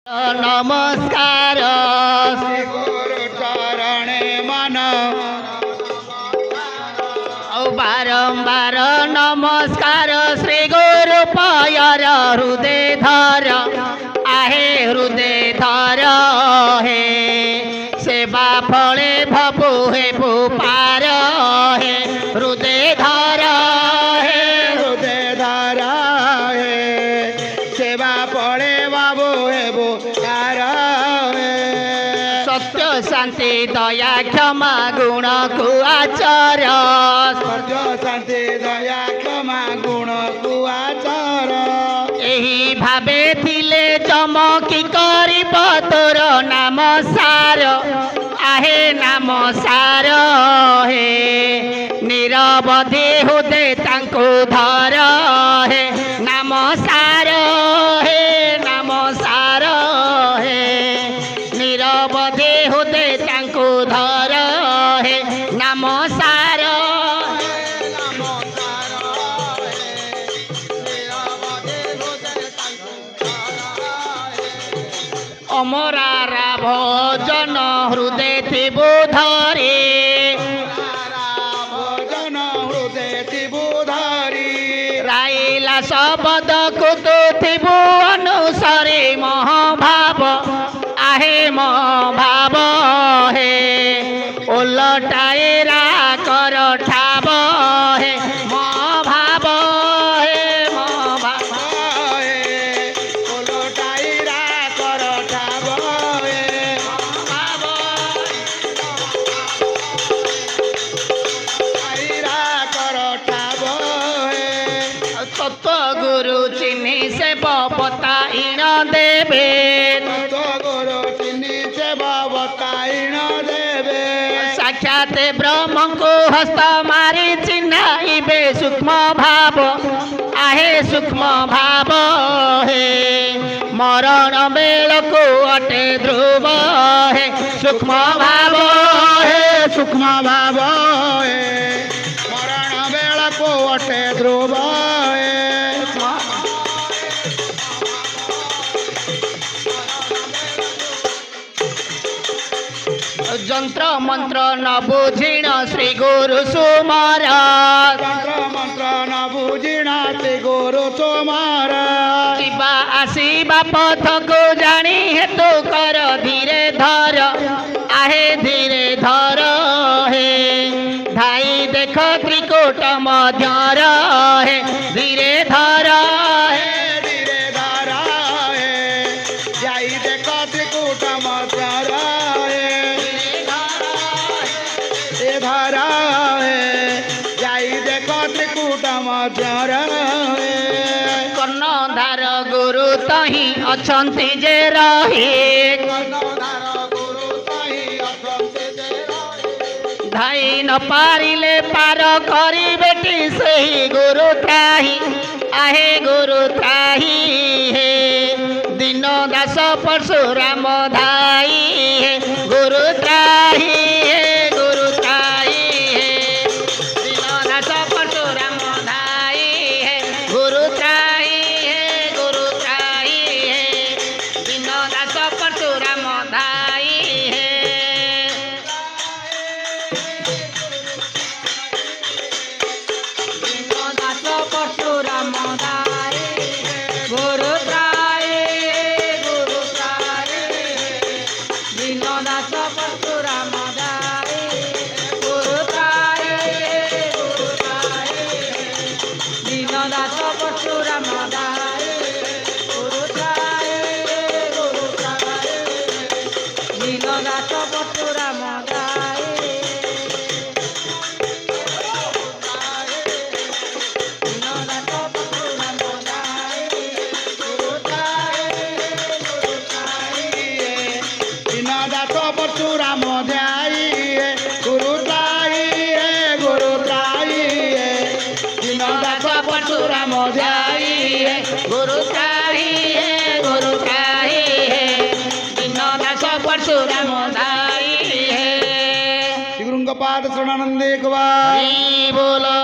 नमस्कार श्री गुरु चरणे मन बारंबार नमस्कार श्री गुरु पायर हृदय धर आहे हृदय धर हे सेवा फले भपु हे पार हे हृदय धर हे हृदय धर हे सेवा फले बाबू हे पार सत्य शांति दया क्षमा गुण को आचर सत्य शांति दया क्षमा गुण को आचर एही भावे थिले चमकी करिब तोर नाम सार आहे नाम सार हे निरवधि हुदे तांको धर हे नाम सार हे नाम सार हे निरवधि हुदे तांको धर हे नाम सार अमरारा भोजन हृदय थिबु धरी भोजन हृदय थिबु धरी राइला शब्द कुतु थिबु अनुसारे महाभाव आहे महाभाव हे ओलटाएरा कर ठाव हे महाभाव हे महाभाव हे ओलटाएरा कर ठाव हे महाभाव कर ठाव हे तत्व गुरु चिन्हि से बताइन देवे साक्षात ब्रह्म को हस्त मारी चिन्हाइबे सूक्ष्म भाव आहे सूक्ष्म भाव हे मरण बेल को अटे ध्रुव हे सूक्ष्म भाव हे सूक्ष्म भाव हे मरण बेल को अटे ध्रुव हे जंत्र मंत्र न बुझिण श्री गुरु सुमार जंत्र मंत्र न बुझिण श्री गुरु सुमार जीवा आसीबा पथ को जानी हेतु कर धीरे धर आहे धीरे धर हे धाई देख त्रिकोट मध्यर हे धीरे धर हे धीरे धर हे जाई देख त्रिकोट मध्यर कर्णधार गुरु तही अछंती जे रही धाई न पारिले पार करी बेटी सही गुरु त्राही आहे गुरु त्राही हे दीन दास परशुराम धाई हे गुरु त्राही हे गुरु त्राही हे दीन दास परशुराम धाई हे गुरु त्राही हे गुरु त्राही हे दीन दास परशुराम धाई हे परशुराम धाई गुरु त्राही गुरु त्राही दीन दास परशुराम धाई गुरु त्राही गुरु त्राही दीन दास परशुराम धाई गुरु त्राही गुरु त्राही दीन दास परशुराम धाई परशुराम ध्याई गुरु त्राही गुरु त्राही दीन दास परशुराम ध्याई गुरु त्राही गुरु त्राही दीन दास परशुराम धाई गुरुंग पाद शरणानंद एक बार बोलो।